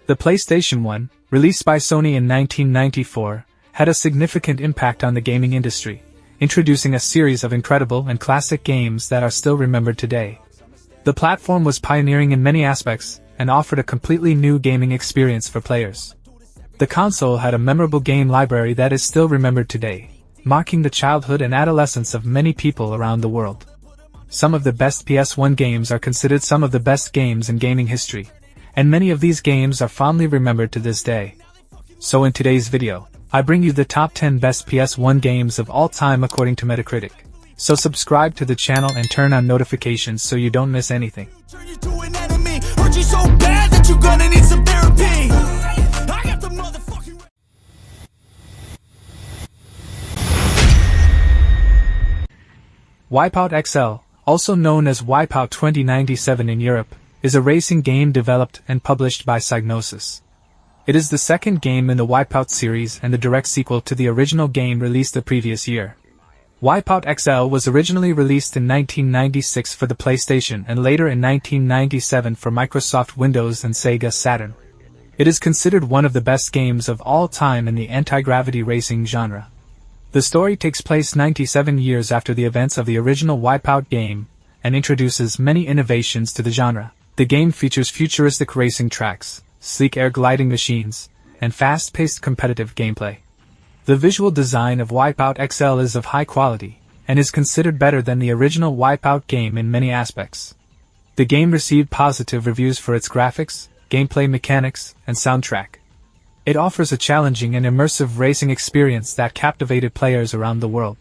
The PlayStation 1, released by Sony in 1994, had a significant impact on the gaming industry, introducing a series of incredible and classic games that are still remembered today. The platform was pioneering in many aspects and offered a completely new gaming experience for players. The console had a memorable game library that is still remembered today, marking the childhood and adolescence of many people around the world. Some of the best PS1 games are considered some of the best games in gaming history, and many of these games are fondly remembered to this day. So in today's video, I bring you the top 10 best PS1 games of all time according to Metacritic. So subscribe to the channel and turn on notifications so you don't miss anything. Wipeout XL, also known as Wipeout 2097 in Europe, is a racing game developed and published by Psygnosis. It is the second game in the Wipeout series and the direct sequel to the original game released the previous year. Wipeout XL was originally released in 1996 for the PlayStation and later in 1997 for Microsoft Windows and Sega Saturn. It is considered one of the best games of all time in the anti-gravity racing genre. The story takes place 97 years after the events of the original Wipeout game and introduces many innovations to the genre. The game features futuristic racing tracks, sleek air gliding machines, and fast-paced competitive gameplay. The visual design of Wipeout XL is of high quality, and is considered better than the original Wipeout game in many aspects. The game received positive reviews for its graphics, gameplay mechanics, and soundtrack. It offers a challenging and immersive racing experience that captivated players around the world.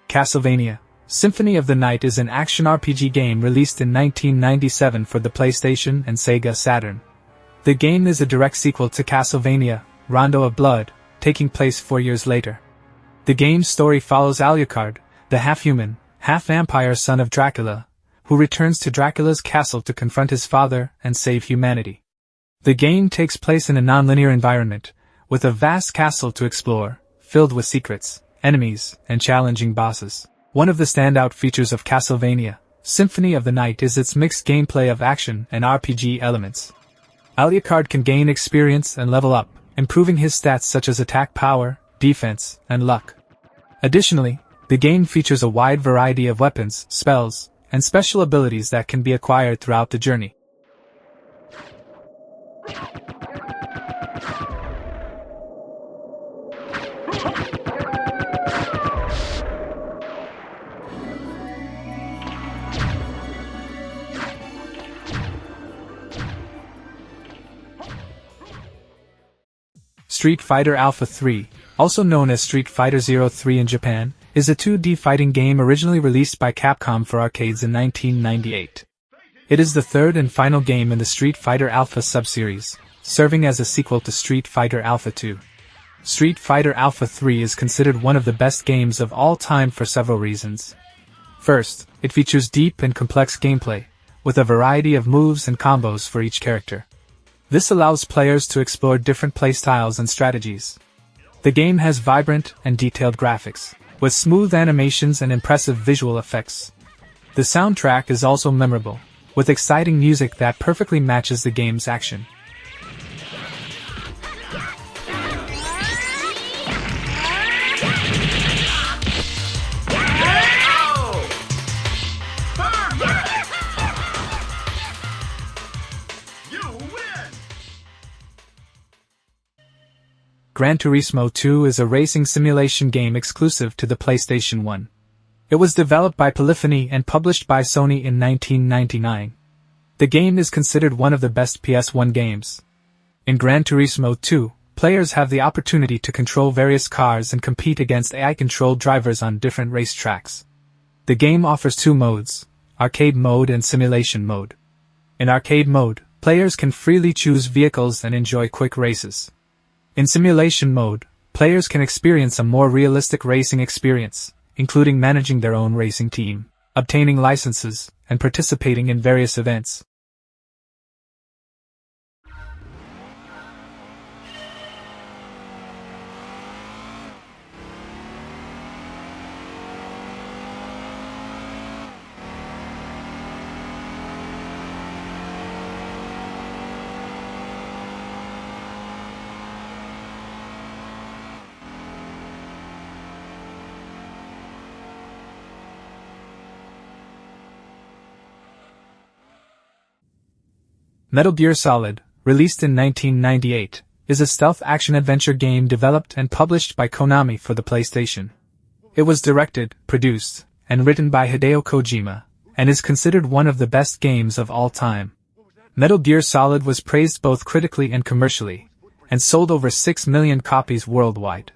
Castlevania: Symphony of the Night is an action RPG game released in 1997 for the PlayStation and Sega Saturn. The game is a direct sequel to Castlevania: Rondo of Blood, taking place 4 years later. The game's story follows Alucard, the half-human, half-vampire son of Dracula, who returns to Dracula's castle to confront his father and save humanity. The game takes place in a non-linear environment, with a vast castle to explore, filled with secrets, enemies, and challenging bosses. One of the standout features of Castlevania: Symphony of the Night is its mixed gameplay of action and RPG elements. Alucard can gain experience and level up, improving his stats such as attack power, defense, and luck. Additionally, the game features a wide variety of weapons, spells, and special abilities that can be acquired throughout the journey. Street Fighter Alpha 3, also known as Street Fighter 03 in Japan, is a 2D fighting game originally released by Capcom for arcades in 1998. It is the third and final game in the Street Fighter Alpha subseries, serving as a sequel to Street Fighter Alpha 2. Street Fighter Alpha 3 is considered one of the best games of all time for several reasons. First, it features deep and complex gameplay, with a variety of moves and combos for each character. This allows players to explore different playstyles and strategies. The game has vibrant and detailed graphics, with smooth animations and impressive visual effects. The soundtrack is also memorable, with exciting music that perfectly matches the game's action. Gran Turismo 2 is a racing simulation game exclusive to the PlayStation 1. It was developed by Polyphony and published by Sony in 1999. The game is considered one of the best PS1 games. In Gran Turismo 2, players have the opportunity to control various cars and compete against AI-controlled drivers on different race tracks. The game offers two modes: arcade mode and simulation mode. In arcade mode, players can freely choose vehicles and enjoy quick races. In simulation mode, players can experience a more realistic racing experience, including managing their own racing team, obtaining licenses, and participating in various events. Metal Gear Solid, released in 1998, is a stealth action-adventure game developed and published by Konami for the PlayStation. It was directed, produced, and written by Hideo Kojima, and is considered one of the best games of all time. Metal Gear Solid was praised both critically and commercially, and sold over 6 million copies worldwide.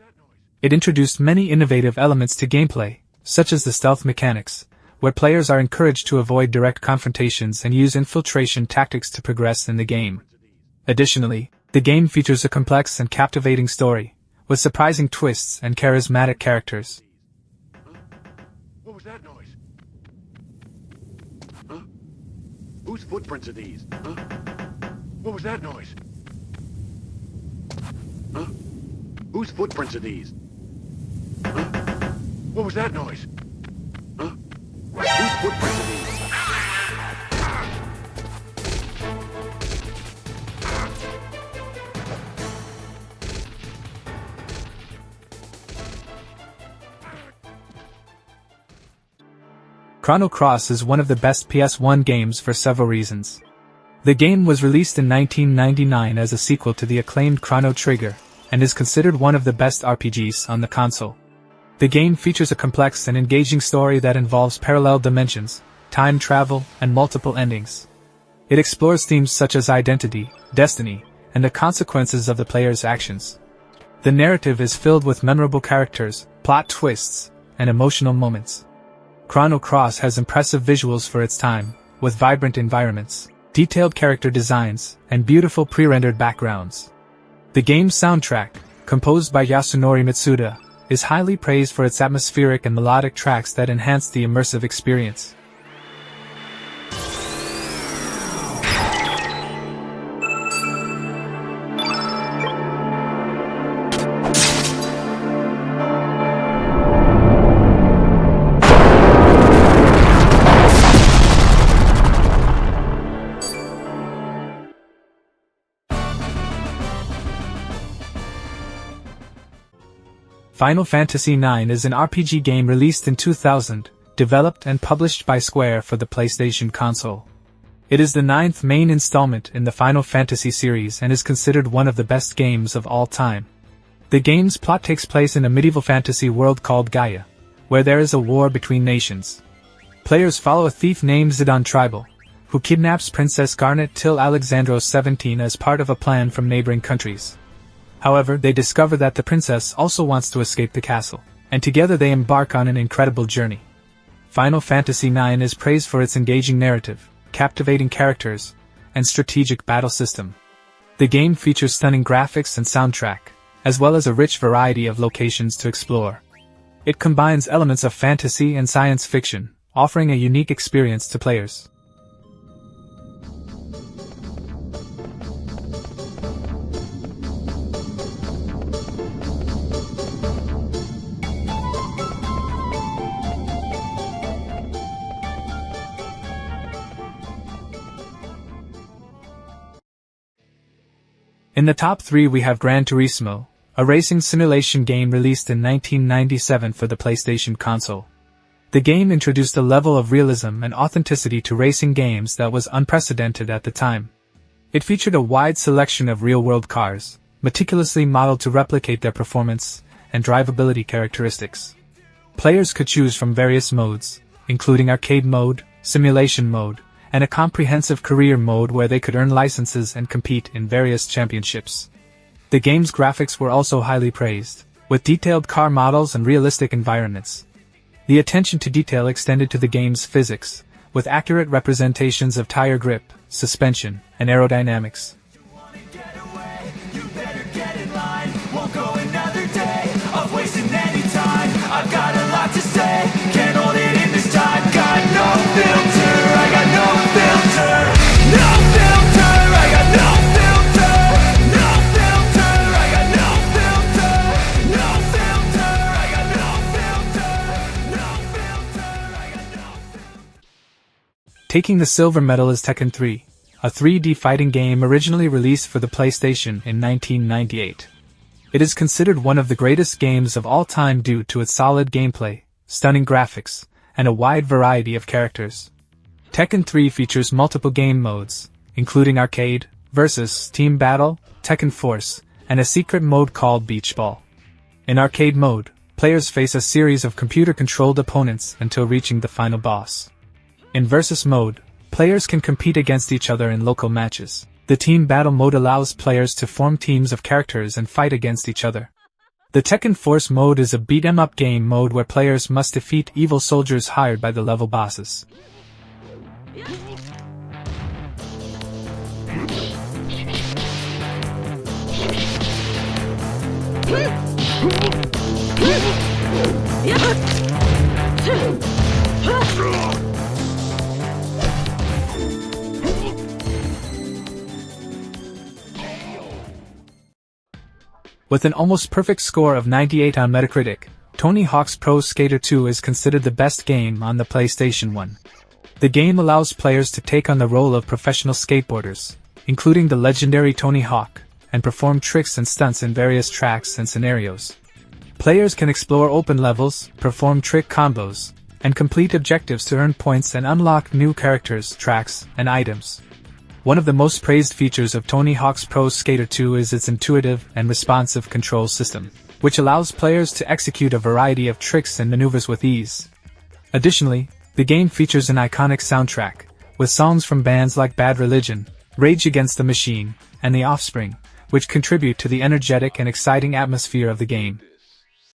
It introduced many innovative elements to gameplay, such as the stealth mechanics, where players are encouraged to avoid direct confrontations and use infiltration tactics to progress in the game. Additionally, the game features a complex and captivating story, with surprising twists and charismatic characters. What was that noise? Huh? Whose footprints are these? Huh? What was that noise? Huh? Whose footprints are these? Huh? What was that noise? Huh? Whose footprints are these? Chrono Cross is one of the best PS1 games for several reasons. The game was released in 1999 as a sequel to the acclaimed Chrono Trigger, and is considered one of the best RPGs on the console. The game features a complex and engaging story that involves parallel dimensions, time travel, and multiple endings. It explores themes such as identity, destiny, and the consequences of the player's actions. The narrative is filled with memorable characters, plot twists, and emotional moments. Chrono Cross has impressive visuals for its time, with vibrant environments, detailed character designs, and beautiful pre-rendered backgrounds. The game's soundtrack, composed by Yasunori Mitsuda, is highly praised for its atmospheric and melodic tracks that enhance the immersive experience. Final Fantasy IX is an RPG game released in 2000, developed and published by Square for the PlayStation console. It is the 9th main installment in the Final Fantasy series and is considered one of the best games of all time. The game's plot takes place in a medieval fantasy world called Gaia, where there is a war between nations. Players follow a thief named Zidane Tribal, who kidnaps Princess Garnet till Alexandros 17 as part of a plan from neighboring countries. However, they discover that the princess also wants to escape the castle, and together they embark on an incredible journey. Final Fantasy IX is praised for its engaging narrative, captivating characters, and strategic battle system. The game features stunning graphics and soundtrack, as well as a rich variety of locations to explore. It combines elements of fantasy and science fiction, offering a unique experience to players. In the top 3 we have Gran Turismo, a racing simulation game released in 1997 for the PlayStation console. The game introduced a level of realism and authenticity to racing games that was unprecedented at the time. It featured a wide selection of real-world cars, meticulously modeled to replicate their performance and drivability characteristics. Players could choose from various modes, including arcade mode, simulation mode, and a comprehensive career mode where they could earn licenses and compete in various championships. The game's graphics were also highly praised, with detailed car models and realistic environments. The attention to detail extended to the game's physics, with accurate representations of tire grip, suspension, and aerodynamics. I've got a lot to say, can't hold it in this time. Got no filter, I got no filter. No filter, I got no filter. No filter, I got no filter. No filter, I got no filter. No filter, I got no filter. Taking the silver medal is Tekken 3, a 3D fighting game originally released for the PlayStation in 1998. It is considered one of the greatest games of all time due to its solid gameplay, stunning graphics, and a wide variety of characters. Tekken 3 features multiple game modes, including arcade, versus, team battle, Tekken Force, and a secret mode called Beach Ball. In arcade mode, players face a series of computer-controlled opponents until reaching the final boss. In versus mode, players can compete against each other in local matches. The team battle mode allows players to form teams of characters and fight against each other. The Tekken Force mode is a beat-em-up game mode where players must defeat evil soldiers hired by the level bosses. With an almost perfect score of 98 on Metacritic, Tony Hawk's Pro Skater 2 is considered the best game on the PlayStation 1. The game allows players to take on the role of professional skateboarders, including the legendary Tony Hawk, and perform tricks and stunts in various tracks and scenarios. Players can explore open levels, perform trick combos, and complete objectives to earn points and unlock new characters, tracks, and items. One of the most praised features of Tony Hawk's Pro Skater 2 is its intuitive and responsive control system, which allows players to execute a variety of tricks and maneuvers with ease. Additionally, the game features an iconic soundtrack, with songs from bands like Bad Religion, Rage Against the Machine, and The Offspring, which contribute to the energetic and exciting atmosphere of the game.